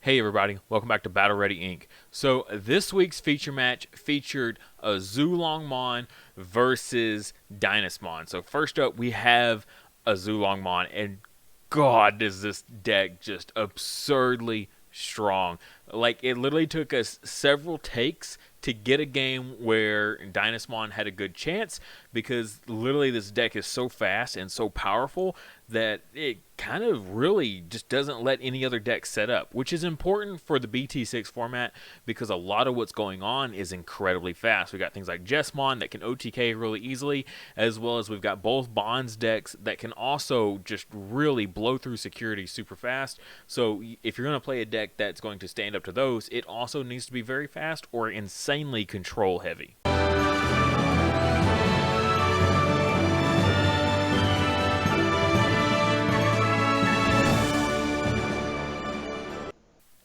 Hey everybody, welcome back to Battle Ready Inc. So this week's feature match featured Azulongmon versus Dynasmon. So first up we have Azulongmon, and God is this deck just absurdly strong. Like, it literally took us several takes to get a game where Dynasmon had a good chance, because literally this deck is so fast and so powerful that it kind of really just doesn't let any other deck set up, which is important for the BT6 format because a lot of what's going on is incredibly fast. We got things like Jessmon that can OTK really easily, as well as we've got both Bonds decks that can also just really blow through security super fast. So if you're going to play a deck that's going to stand up to those, it also needs to be very fast or insanely control heavy.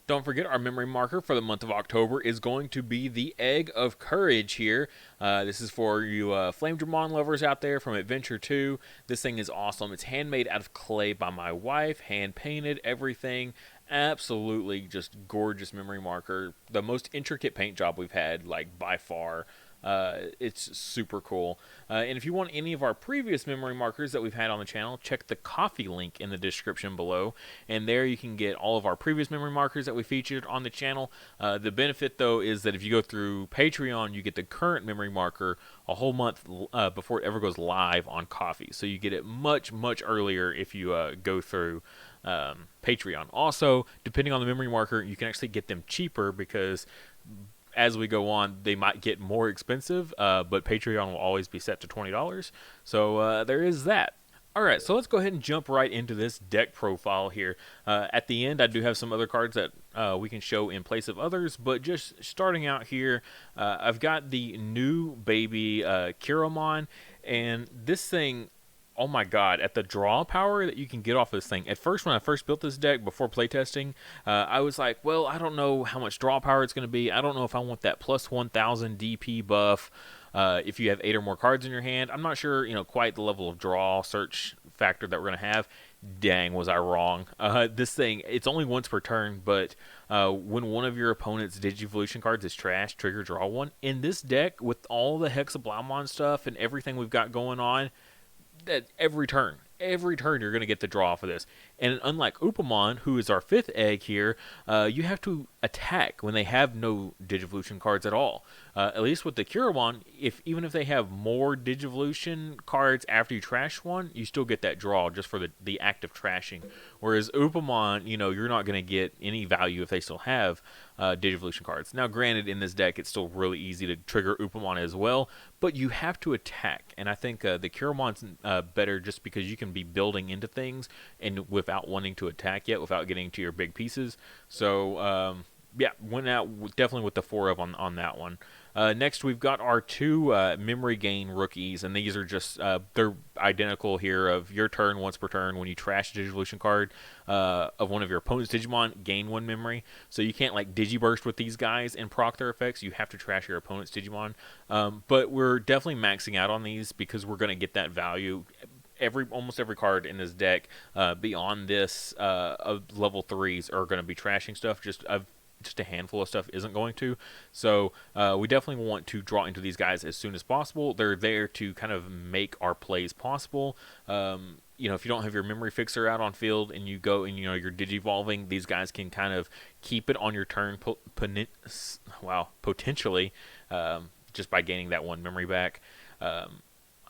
Don't forget, our memory marker for the month of October is going to be the Egg of Courage here. This is for you Flame Dramon lovers out there from Adventure 2. This thing is awesome. It's handmade out of clay by my wife, hand-painted, everything. Absolutely just gorgeous memory marker. The most intricate paint job we've had, like, by far. It's super cool. And if you want any of our previous memory markers that we've had on the channel, check the coffee link in the description below, and there you can get all of our previous memory markers that we featured on the channel. The benefit, though, is that if you go through Patreon, you get the current memory marker a whole month before it ever goes live on Coffee. So you get it much earlier if you go through Patreon. Also, depending on the memory marker, you can actually get them cheaper, because as we go on, they might get more expensive, but Patreon will always be set to $20. So there is that. Alright, so let's go ahead and jump right into this deck profile here. At the end, I do have some other cards that we can show in place of others, but just starting out here, I've got the new baby Kiromon, and this thing, oh my god, at the draw power that you can get off this thing. At first, when I first built this deck before playtesting, I was like, well, I don't know how much draw power it's going to be. I don't know if I want that plus 1000 DP buff if you have 8 or more cards in your hand. I'm not sure, quite the level of draw search factor that we're going to have. Dang, was I wrong. This thing, it's only once per turn, but when one of your opponent's Digivolution cards is trash, trigger draw one. In this deck, with all the Hexablaumon stuff and everything we've got going on, that every turn you're going to get the draw for this. And unlike Upamon, who is our 5th egg here, you have to attack when they have no Digivolution cards at all. At least with the Kiromon, even if they have more Digivolution cards after you trash one, you still get that draw just for the act of trashing. Whereas Upamon, you're not going to get any value if they still have Digivolution cards. Now, granted, in this deck, it's still really easy to trigger Upamon as well, but you have to attack. And I think the Kiromon's better just because you can be building into things and without wanting to attack yet, without getting to your big pieces. So, yeah, went out definitely with the 4 of on that one. Next, we've got our 2 memory gain rookies, and these are just, they're identical here of your turn, once per turn. When you trash a Digivolution card of one of your opponent's Digimon, gain 1 memory. So you can't, like, Digiburst with these guys and proc their effects. You have to trash your opponent's Digimon. But we're definitely maxing out on these because we're going to get that value. Almost every card in this deck beyond this of level 3s are going to be trashing stuff. Just a handful of stuff isn't going to. So we definitely want to draw into these guys as soon as possible. They're there to kind of make our plays possible. If you don't have your memory fixer out on field and you go and you're digivolving, these guys can kind of keep it on your turn potentially just by gaining that 1 memory back.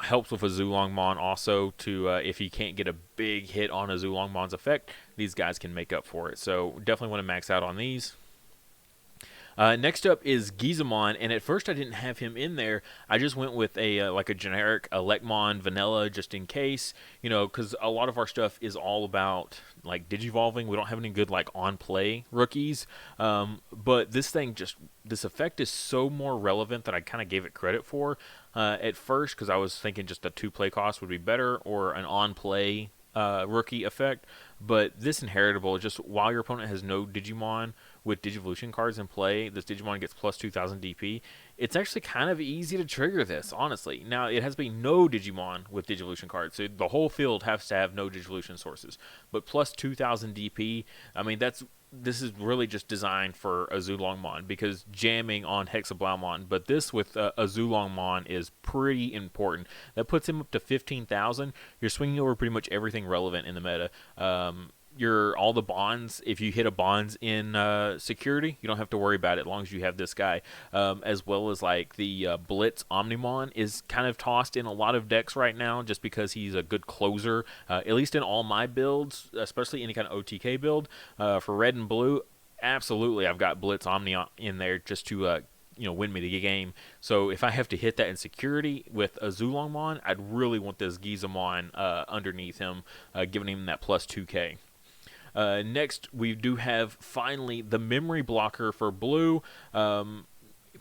Helps with Azulongmon also to if he can't get a big hit on Azulongmon's effect, these guys can make up for it. So definitely want to max out on these. Next up is Gizamon, and at first I didn't have him in there. I just went with a generic Elecmon vanilla just in case, because a lot of our stuff is all about like digivolving. We don't have any good like on play rookies, but this effect is so more relevant that I kind of gave it credit for at first, because I was thinking just a 2 play cost would be better or an on play rookie effect. But this inheritable, just while your opponent has no Digimon with Digivolution cards in play, this Digimon gets plus 2000 DP. It's actually kind of easy to trigger this, honestly. Now, it has to be no Digimon with Digivolution cards, so the whole field has to have no Digivolution sources. But plus 2000 DP, I mean, that's this is really just designed for Azulongmon because jamming on Hexablaumon, but this with Azulongmon is pretty important. That puts him up to 15,000. You're swinging over pretty much everything relevant in the meta. All the bonds, if you hit a bonds in security, you don't have to worry about it as long as you have this guy. As well as like the Blitz Omnimon is kind of tossed in a lot of decks right now just because he's a good closer, at least in all my builds, especially any kind of OTK build. For red and blue, absolutely I've got Blitz Omni in there just to win me the game. So if I have to hit that in security with Azulongmon, I'd really want this Gizamon underneath him, giving him that plus 2k. Next, we do have finally the memory blocker for blue.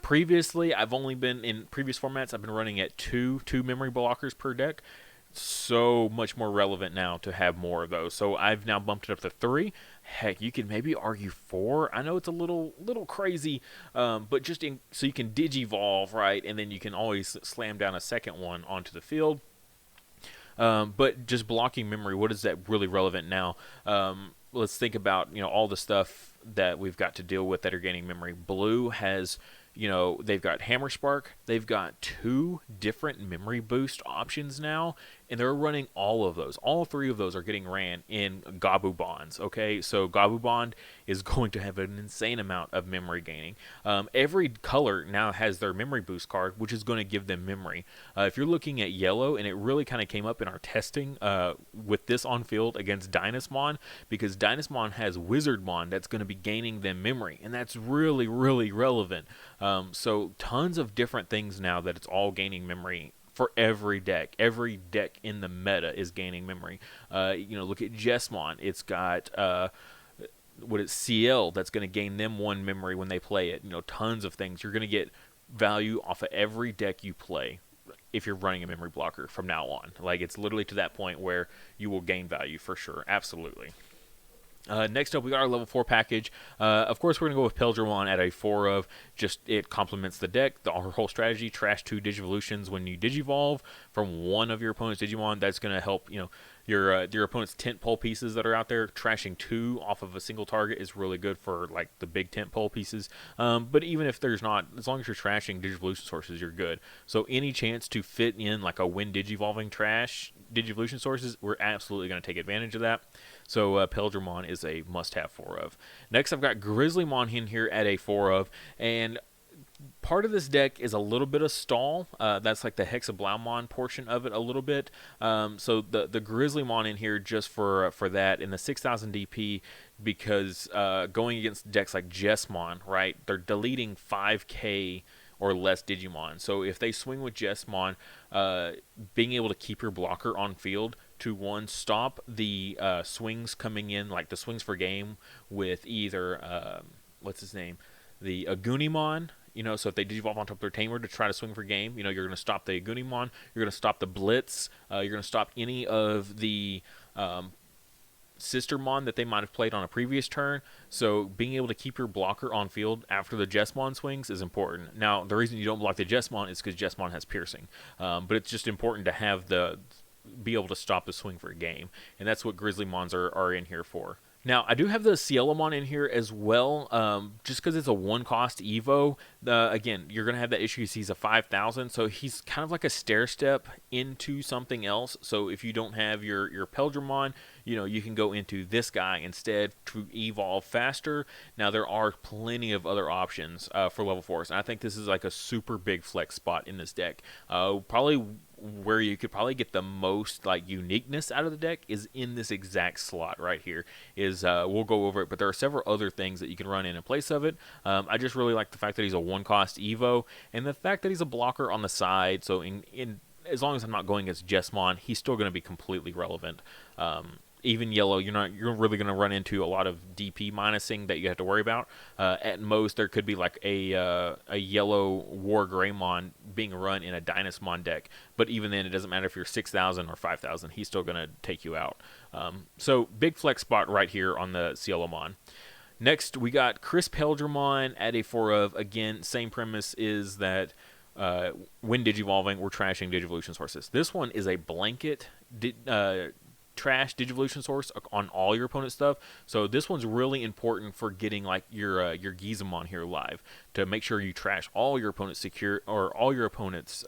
Previously, I've only been in previous formats, I've been running at two memory blockers per deck. So much more relevant now to have more of those. So I've now bumped it up to 3. Heck, you can maybe argue 4. I know it's a little crazy, but just so you can digivolve, right? And then you can always slam down a second one onto the field. But just blocking memory, what is that really relevant now? Let's think about all the stuff that we've got to deal with that are gaining memory. Blue has they've got Hammer Spark. They've got 2 different memory boost options now, and they're running all of those. All 3 of those are getting ran in Gabu Bonds, okay? So Gabu Bond is going to have an insane amount of memory gaining. Every color now has their memory boost card, which is going to give them memory. If you're looking at yellow, and it really kind of came up in our testing with this on field against Dynasmon, because Dynasmon has Wizardmon that's going to be gaining them memory, and that's really, really relevant. So tons of different things now that it's all gaining memory for every deck. Every deck in the meta is gaining memory. Look at Jesmon. It's got CL that's going to gain them 1 memory when they play it. Tons of things. You're going to get value off of every deck you play if you're running a memory blocker from now on. Like, it's literally to that point where you will gain value for sure. Absolutely. Next up, we got our level 4 package. Of course, we're going to go with Peldramon at a 4 of. Just, it complements the deck. Our whole strategy, trash 2 Digivolutions when you Digivolve from one of your opponent's Digimon. That's going to help, your opponent's tentpole pieces that are out there. Trashing 2 off of a single target is really good for, like, the big tentpole pieces. But even if there's not, as long as you're trashing Digivolution sources, you're good. So any chance to fit in, like, a when Digivolving trash Digivolution sources, we're absolutely going to take advantage of that. So Peldramon is a must-have 4 of. Next, I've got Grizzlymon in here at a 4 of, and part of this deck is a little bit of stall. That's like the Hexablaumon portion of it a little bit. So the Grizzlymon in here just for that in the 6,000 DP, because going against decks like Jesmon, right, they're deleting 5k or less Digimon. So if they swing with Jesmon, being able to keep your blocker on field to, 1, stop the swings coming in, like the swings for game with either, what's his name, the Agunimon. So if they Digivolve on top of their Tamer to try to swing for game, you're going to stop the Agunimon, you're going to stop the Blitz, you're going to stop any of the Sistermon that they might have played on a previous turn. So being able to keep your blocker on field after the Jesmon swings is important. Now, the reason you don't block the Jesmon is because Jesmon has piercing. But it's just important to have be able to stop the swing for a game. And that's what Grizzlymons are in here for. Now, I do have the Cielomon in here as well, just because it's a 1-cost Evo. Again, you're going to have that issue because he's a 5,000, so he's kind of like a stair-step into something else. So if you don't have your Peldramon, you can go into this guy instead to evolve faster. Now, there are plenty of other options for level 4s, and I think this is like a super big flex spot in this deck. Probably where you could probably get the most like uniqueness out of the deck is in this exact slot right here. We'll go over it, but there are several other things that you can run in place of it. I just really like the fact that he's a 1-cost Evo, and the fact that he's a blocker on the side. So as long as I'm not going against Jesmon, he's still going to be completely relevant. Even yellow, you're really going to run into a lot of DP minusing that you have to worry about. At most, there could be like a yellow War Greymon being run in a Dynasmon deck, but even then, it doesn't matter if you're 6,000 or 5,000, he's still going to take you out. So big flex spot right here on the Cielomon. Next, we got Chris Peldramon at a 4 of. Again, same premise is that when Digivolving, we're trashing Digivolution sources. This one is a blanket trash Digivolution Source on all your opponent's stuff. So this one's really important for getting like your Gizamon here live, to make sure you trash all your opponent's secure or all your opponent's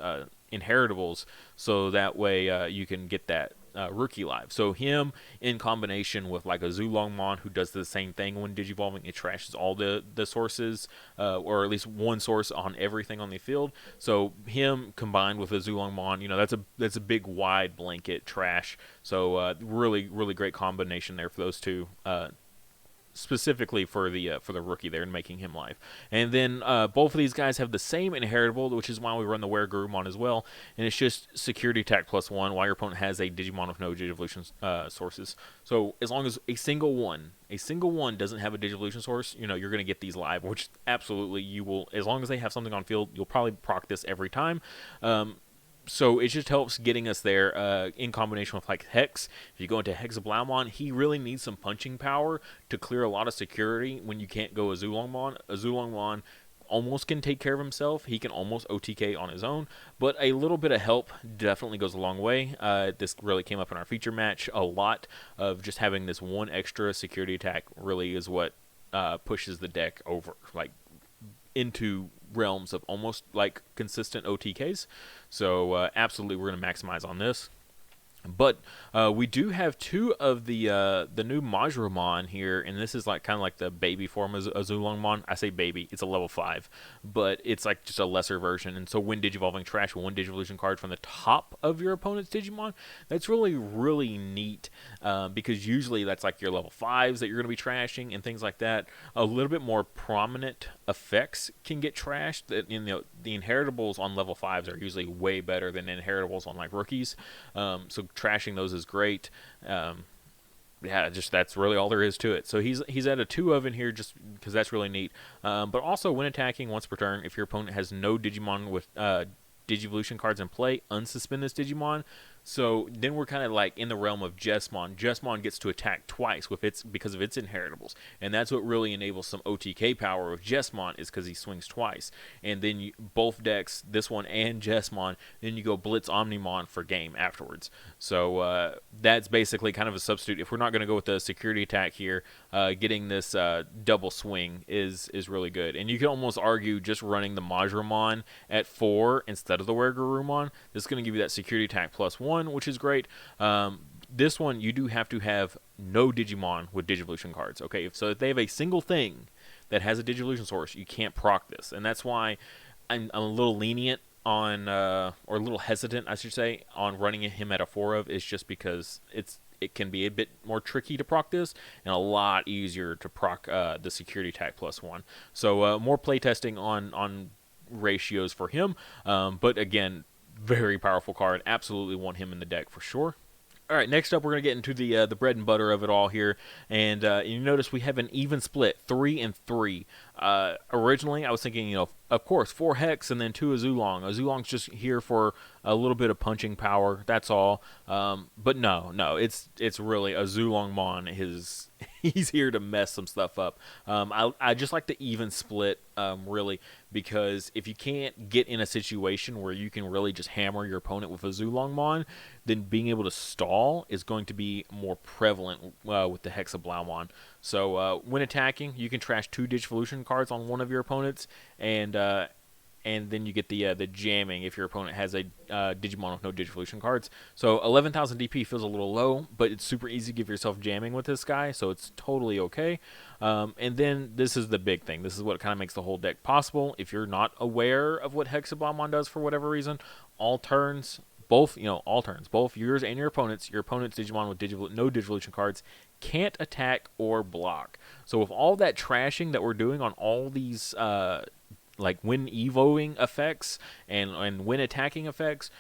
inheritables, so that way you can get that rookie live. So him in combination with like Azulongmon, who does the same thing when digivolving, it trashes all the sources, or at least one source on everything on the field. So him combined with Azulongmon, you know, that's a big wide blanket trash. So really great combination there for those two. Specifically for the rookie there and making him live. And then both of these guys have the same inheritable, which is why we run the Weregurumon as well. And it's just security attack +1 while your opponent has a Digimon with no Digivolution sources. So as long as a single one doesn't have a Digivolution source, you know, you're going to get these live, which absolutely you will. As long as they have something on field, you'll probably proc this every time. So it just helps getting us there in combination with like Hex. If you go into Hexablaumon, he really needs some punching power to clear a lot of security when you can't go Azulongmon. Azulongmon almost can take care of himself. He can almost OTK on his own, but a little bit of help definitely goes a long way. This really came up in our feature match a lot, of just having this one extra security attack really is what pushes the deck over, like into realms of almost like consistent OTKs. So absolutely we're going to maximize on this. But we do have two of the new Majoromon here, and this is like kind of like the baby form of Azulongmon. I say baby, it's a level 5, but it's like just a lesser version. And so when digivolving, trash one Digivolution card from the top of your opponent's Digimon. That's really neat, because usually that's like your level 5s that you're going to be trashing and things like that. A little bit more prominent effects can get trashed. The inheritables on level 5s are usually way better than inheritables on like rookies. So trashing those is great. Yeah, just that's really all there is to it. So he's at a 2 of in here just because that's really neat. But also when attacking once per turn, if your opponent has no Digimon with Digivolution cards in play, unsuspend this Digimon. So then we're kind of like in the realm of Jesmon. Jesmon gets to attack twice with because of its inheritables, and that's what really enables some OTK power with Jesmon, is because he swings twice. And then both decks, this one and Jesmon, then you go Blitz Omnimon for game afterwards. So that's basically kind of a substitute. If we're not going to go with the security attack here, getting this double swing is really good. And you can almost argue just running the Majoromon at 4 instead of the Weregurumon. This is going to give you that security attack +1, which is great. This one, you do have to have no Digimon with Digivolution cards. Okay, so if they have a single thing that has a Digivolution source, you can't proc this. And that's why I'm a little lenient on, or a little hesitant, I should say, on running him at a 4 of, is just because it can be a bit more tricky to proc this and a lot easier to proc the security attack +1. So more playtesting on ratios for him. But again, very powerful card. Absolutely want him in the deck for sure. All right, next up we're going to get into the bread and butter of it all here. And you notice we have an even split, 3 and 3. Originally, I was thinking, you know, of course, 4 Hex and then 2 Azulong. Azulong's just here for a little bit of punching power, that's all. But no, it's really Azulongmon. He's here to mess some stuff up. I just like the even split, really, because if you can't get in a situation where you can really just hammer your opponent with Azulongmon, then being able to stall is going to be more prevalent with the Hexablaumon. So when attacking, you can trash 2 Digivolution cards on one of your opponents, and then you get the jamming if your opponent has a Digimon with no Digivolution cards. So 11,000 DP feels a little low, but it's super easy to give yourself jamming with this guy, so it's totally okay. And then this is the big thing. This is what kind of makes the whole deck possible. If you're not aware of what Hexablaumon does for whatever reason, all turns, both yours and your opponent's Digimon with no Digivolution cards can't attack or block. So with all that trashing that we're doing on all these like when evoing effects and when attacking effects,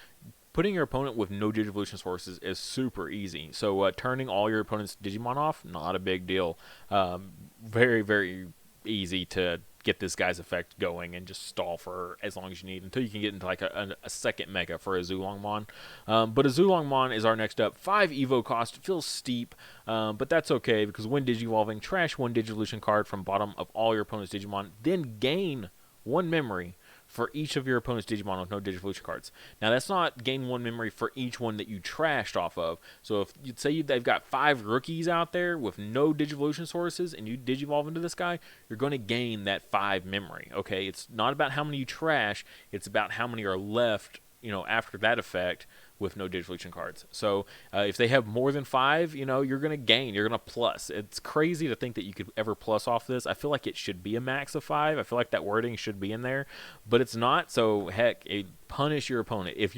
putting your opponent with no Digivolution sources is super easy. So turning all your opponent's Digimon off, not a big deal. Very easy to get this guy's effect going and just stall for as long as you need until you can get into like a second mega for Azulongmon. But Azulongmon is our next up. 5 Evo cost, feels steep, but that's okay because when Digivolving, trash 1 Digivolution card from bottom of all your opponent's Digimon, then gain 1 memory for each of your opponent's Digimon with no Digivolution cards. Now, that's not gain 1 memory for each one that you trashed off of. So if you'd say they've got 5 rookies out there with no Digivolution sources and you Digivolve into this guy, you're going to gain that 5 memory, okay? It's not about how many you trash, it's about how many are left, after that effect with no Digivolution cards. So if they have more than 5, you're going to gain. You're going to plus. It's crazy to think that you could ever plus off this. I feel like it should be a max of 5. I feel like that wording should be in there, but it's not. So heck, punish your opponent. If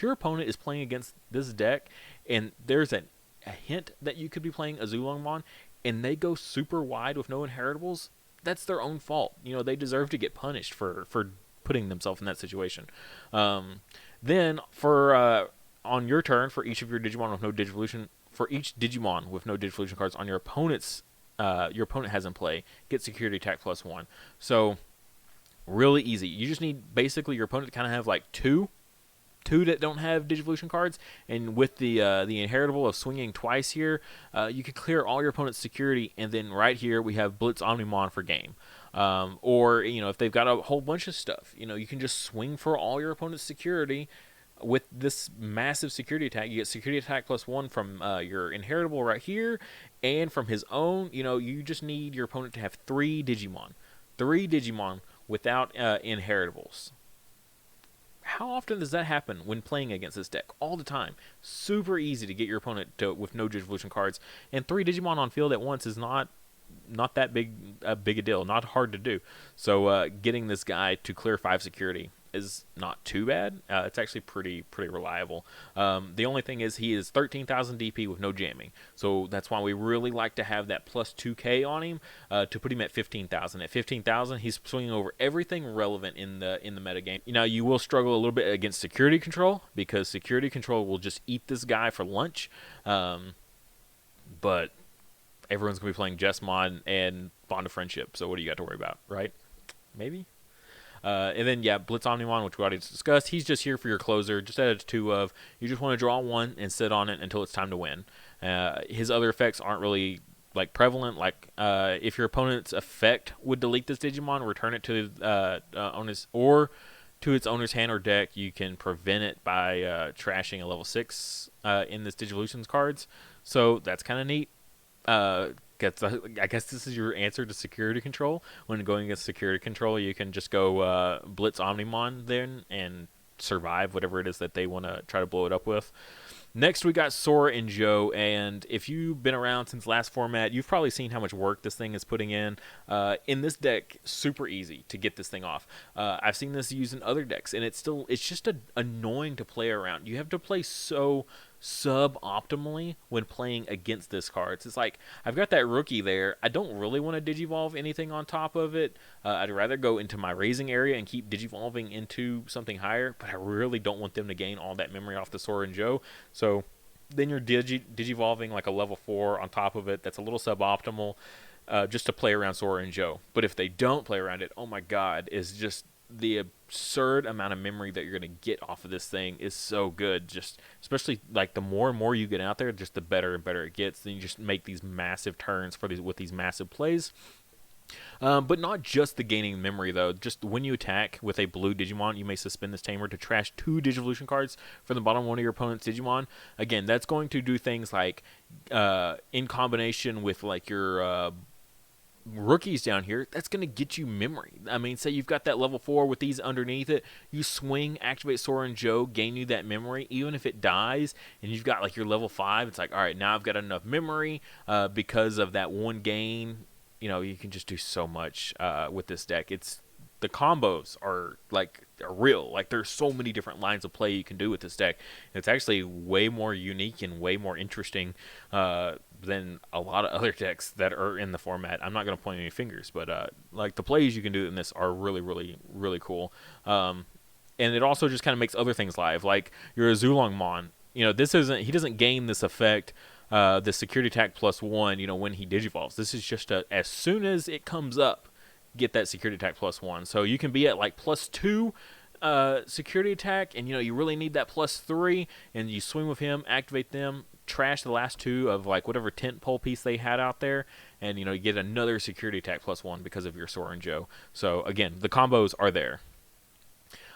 your opponent is playing against this deck and there's a hint that you could be playing Azulongmon and they go super wide with no inheritables, that's their own fault. They deserve to get punished for putting themselves in that situation. Then for on your turn, for each of your Digimon with no Digivolution, for each Digimon with no Digivolution cards on your opponent has in play, get Security Attack +1. So really easy. You just need basically your opponent to kind of have like two that don't have Digivolution cards, and with the inheritable of swinging twice here, you could clear all your opponent's security, and then right here we have Blitz Omnimon for game. Or if they've got a whole bunch of stuff, you can just swing for all your opponent's security. With this massive security attack, you get security attack +1 from your inheritable right here, and from his own. You just need your opponent to have 3 Digimon without inheritables. How often does that happen when playing against this deck? All the time. Super easy to get your opponent with no Digivolution cards, and 3 Digimon on field at once is not that big a deal, not hard to do. So getting this guy to clear 5 security is not too bad. It's actually pretty reliable. The only thing is he is 13,000 DP with no jamming, so that's why we really like to have that plus 2k on him to put him at 15,000. At 15,000, he's swinging over everything relevant in the metagame. You will struggle a little bit against security control because security control will just eat this guy for lunch. But everyone's gonna be playing Jessmon and Bond of Friendship, so what do you got to worry about, right? Maybe. And then, Blitz Omnimon, which we already discussed, he's just here for your closer, just at a 2 of, you just want to draw 1 and sit on it until it's time to win. His other effects aren't really, prevalent. If your opponent's effect would delete this Digimon, return it to to its owner's hand or deck, you can prevent it by trashing a level 6 in this Digivolutions cards. So that's kind of neat. I guess this is your answer to security control. When going against security control, you can just go Blitz Omnimon then and survive whatever it is that they want to try to blow it up with. Next, we got Sora and Joe, and if you've been around since last format, you've probably seen how much work this thing is putting in. In this deck, super easy to get this thing off. I've seen this used in other decks, and it's just annoying to play around. You have to play so suboptimally when playing against this card. It's like, I've got that rookie there. I don't really want to Digivolve anything on top of it. I'd rather go into my raising area and keep Digivolving into something higher, but I really don't want them to gain all that memory off the Sora and Joe. So then you're Digivolving like a level 4 on top of it. That's a little suboptimal just to play around Sora and Joe. But if they don't play around it, oh my god, is just the absurd amount of memory that you're going to get off of this thing is so good. Just especially the more and more you get out there, just the better and better it gets. Then you just make these massive turns with these massive plays. But not just the gaining memory, though. Just when you attack with a blue Digimon, you may suspend this Tamer to trash 2 Digivolution cards from the bottom of one of your opponent's Digimon. Again, that's going to do things like, in combination with your rookies down here, that's going to get you memory. I mean, say you've got that level 4 with these underneath it, you swing, activate Sora and Joe, gain you that memory. Even if it dies and you've got your level 5, it's like, all right, now I've got enough memory because of that one gain. You can just do so much with this deck. The combos are real. There's so many different lines of play you can do with this deck. It's actually way more unique and way more interesting than a lot of other decks that are in the format. I'm not going to point any fingers, but the plays you can do in this are really, really, really cool. And it also just kind of makes other things live, like your Azulongmon. He doesn't gain this effect, the security attack +1, when he Digivolves. This is just as soon as it comes up, get that security attack +1. So you can be at +2 security attack, and you really need that +3, and you swing with him, activate them, trash the last 2 of whatever tent pole piece they had out there, and you get another security attack +1 because of your Sora and Joe. So again, the combos are there.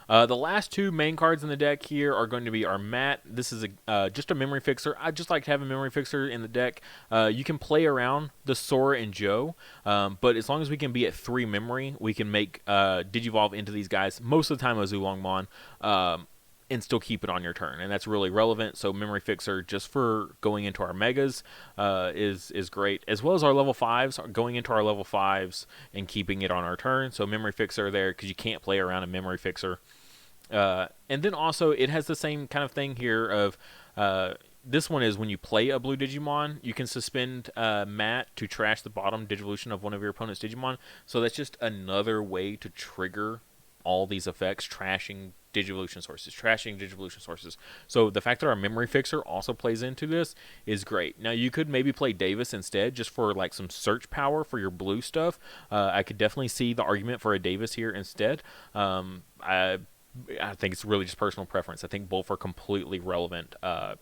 The last two main cards in the deck here are going to be our Matt. This is just a memory fixer. I just like to have a memory fixer in the deck. You can play around the Sora and Joe, but as long as we can be at 3 memory, we can make Digivolve into these guys. Most of the time, Azulongmon. And still keep it on your turn, and that's really relevant. So memory fixer, just for going into our megas, is great, as well as our level 5s, going into our level 5s and keeping it on our turn. So memory fixer there, because you can't play around a memory fixer. And then also it has the same kind of thing here of this one is when you play a blue Digimon, you can suspend Matt to trash the bottom Digivolution of one of your opponent's Digimon. So that's just another way to trigger all these effects, trashing Digivolution sources. So the fact that our memory fixer also plays into this is great. Now you could maybe play Davis instead, just for like some search power for your blue stuff. I could definitely see the argument for a Davis here instead. I think it's really just personal preference. I think both are completely relevant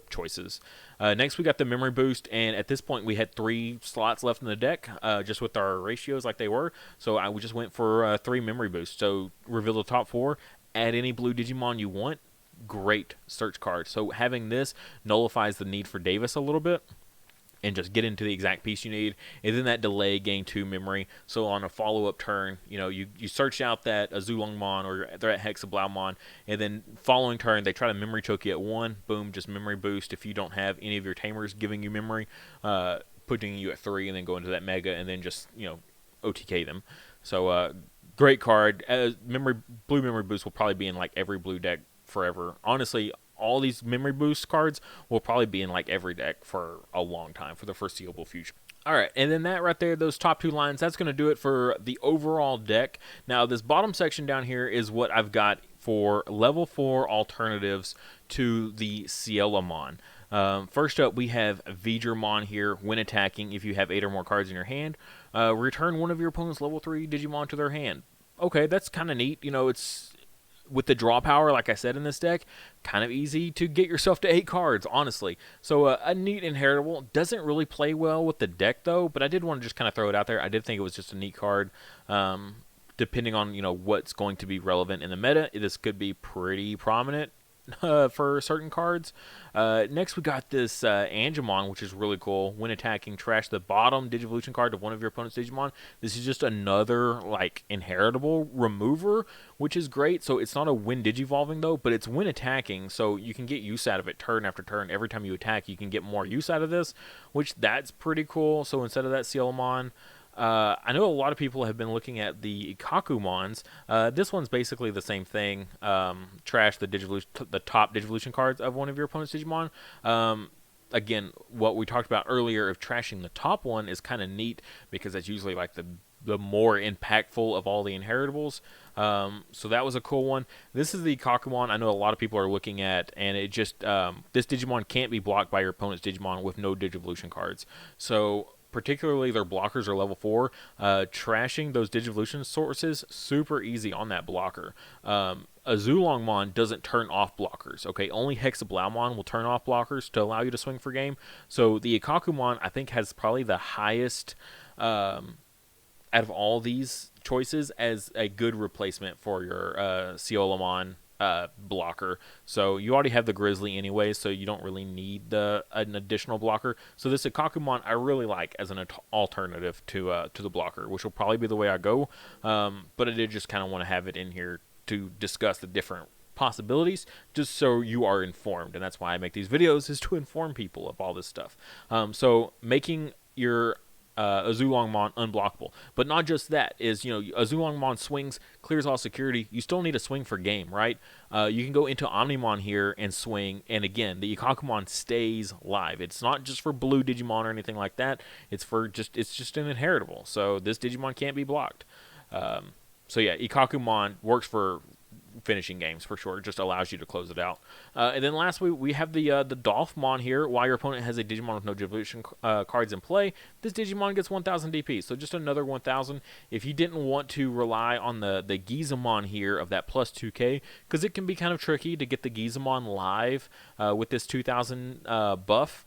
choices. Next, we got the memory boost, and at this point, we had 3 slots left in the deck, just with our ratios like they were. So we just went for 3 memory boosts. So reveal the top 4, add any blue Digimon you want. Great search card. So having this nullifies the need for Davis a little bit, and just get into the exact piece you need, and then that delay gain 2 memory. So on a follow-up turn, you search out that Azulongmon or that Hexablaumon, and then following turn, they try to memory choke you at 1. Boom, just memory boost. If you don't have any of your Tamers giving you memory, putting you at 3, and then go into that Mega, and then just, OTK them. So great card. Blue memory boost will probably be in like every blue deck forever. Honestly, all these memory boost cards will probably be in like every deck for a long time, for the foreseeable future. All right, and then that right there, those top 2 lines, that's going to do it for the overall deck. Now, this bottom section down here is what I've got for level 4 alternatives to the Ciellamon. First up, we have Vidramon here. When attacking, if you have 8 or more cards in your hand, return one of your opponent's level 3 Digimon to their hand. Okay, that's kind of neat. It's with the draw power, like I said in this deck, kind of easy to get yourself to 8 cards, honestly. So a neat inheritable. Doesn't really play well with the deck, though, but I did want to just kind of throw it out there. I did think it was just a neat card. Depending on, what's going to be relevant in the meta, this could be pretty prominent for certain cards. Next, we got this Angemon, which is really cool. When attacking, trash the bottom Digivolution card of one of your opponent's Digimon. This is just another, inheritable remover, which is great. So it's not a when Digivolving, though, but it's when attacking, so you can get use out of it turn after turn. Every time you attack, you can get more use out of this, which that's pretty cool. So instead of that Ciellamon, I know a lot of people have been looking at the Ikakumons. This one's basically the same thing. Trash the top Digivolution cards of one of your opponent's Digimon. Again, what we talked about earlier of trashing the top one is kind of neat, because that's usually like the more impactful of all the inheritables. So that was a cool one. This is the Ikakumon I know a lot of people are looking at, and it just this Digimon can't be blocked by your opponent's Digimon with no Digivolution cards. So particularly their blockers are level 4, trashing those Digivolution sources, super easy on that blocker. Azulongmon doesn't turn off blockers, okay? Only Hexablaumon will turn off blockers to allow you to swing for game. So the Ikakumon, I think, has probably the highest, out of all these choices, as a good replacement for your Ciellamon blocker. So you already have the Grizzly anyway, so you don't really need an additional blocker. So this Ikakumon I really like as an alternative to the blocker, which will probably be the way I go. But I did just kind of want to have it in here to discuss the different possibilities, just so you are informed, and that's why I make these videos, is to inform people of all this stuff. So making your Azulongmon unblockable, but not just that, is Azulongmon swings, clears all security. You still need a swing for game, right? You can go into Omnimon here and swing, and again, the Ikakumon stays live. It's not just for blue Digimon or anything like that. It's just an inheritable, so this Digimon can't be blocked. So yeah, Ikakumon works for finishing games for sure. It just allows you to close it out. And then lastly, we have the Dolphmon here. While your opponent has a Digimon with no Digivolution cards in play, this Digimon gets 1,000 DP. So just another 1,000. If you didn't want to rely on the Gizamon here of that plus 2k, because it can be kind of tricky to get the Gizamon live with this 2,000 buff.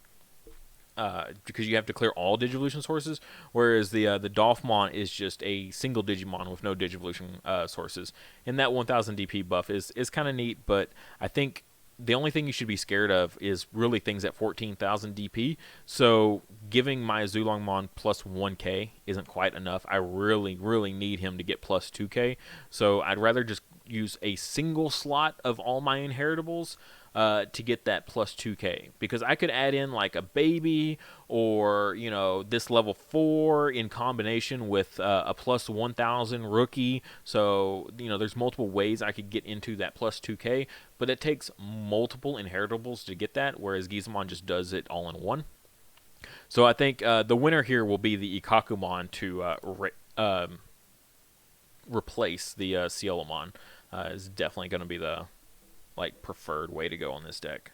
because you have to clear all Digivolution sources, whereas the Dolphmon is just a single Digimon with no Digivolution sources. And that 1000 DP buff is kind of neat, but I think the only thing you should be scared of is really things at 14,000 DP. So giving my Azulongmon plus 1k isn't quite enough. I really, really need him to get plus 2k. So I'd rather just use a single slot of all my inheritables to get that plus 2k, because I could add in like a baby or, you know, this level 4 in combination with a plus 1000 rookie. So, you know, there's multiple ways I could get into that plus 2k, but it takes multiple inheritables to get that, whereas Gizmon just does it all in one. So I think the winner here will be the Ikakumon to replace the Cielomon. Is definitely going to be the preferred way to go on this deck.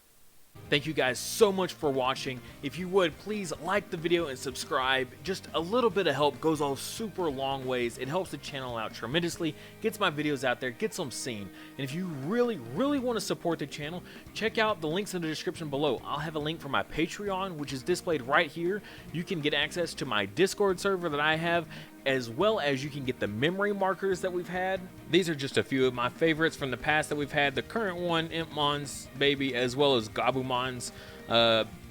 Thank you guys so much for watching. If you would, please like the video and subscribe. Just a little bit of help goes a super long ways. It helps the channel out tremendously, gets my videos out there, gets them seen. And if you really, really want to support the channel, check out the links in the description below. I'll have a link for my Patreon, which is displayed right here. You can get access to my Discord server that I have, as well as you can get the memory markers that we've had. These are just a few of my favorites from the past that we've had. The current one, Impmon's baby, as well as Gabumon's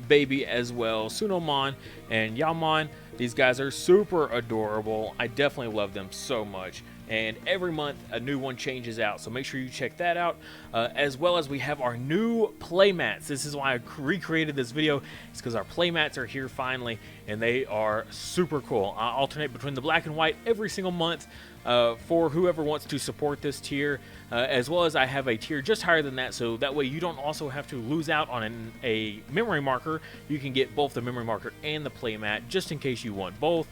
baby as well, Sunomon and Yamon. These guys are super adorable. I definitely love them so much. And every month a new one changes out, so make sure you check that out. As well as we have our new playmats. This is why I recreated this video. It's because our playmats are here finally, and they are super cool. I alternate between the black and white every single month for whoever wants to support this tier, as well as I have a tier just higher than that, so that way you don't also have to lose out on a memory marker. You can get both the memory marker and the playmat just in case you want both.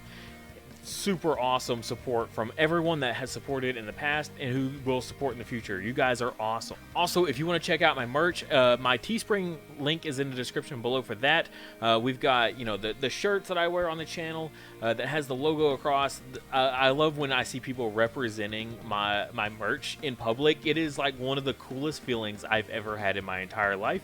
Super awesome support from everyone that has supported in the past and who will support in the future. You guys are awesome. Also, if you want to check out my merch, my Teespring link is in the description below for that. We've got, you know, the shirts that I wear on the channel that has the logo across. I love when I see people representing my merch in public. It is like one of the coolest feelings I've ever had in my entire life.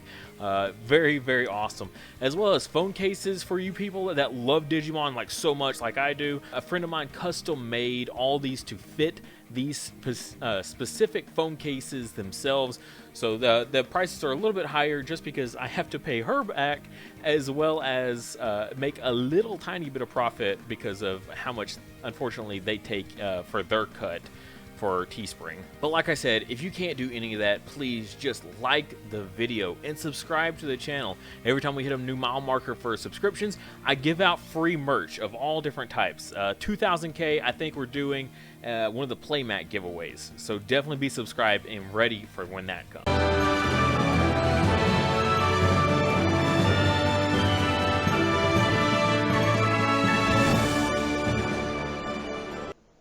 Very, very awesome. As well as phone cases for you people that love Digimon like so much like I do. A friend of mine custom made all these to fit these specific phone cases themselves. So the prices are a little bit higher just because I have to pay her back, as well as make a little tiny bit of profit because of how much, unfortunately, they take for their cut for Teespring. But like I said, if you can't do any of that, please just like the video and subscribe to the channel. Every time we hit a new mile marker for subscriptions, I give out free merch of all different types. 2000K, I think we're doing one of the playmat giveaways. So definitely be subscribed and ready for when that comes.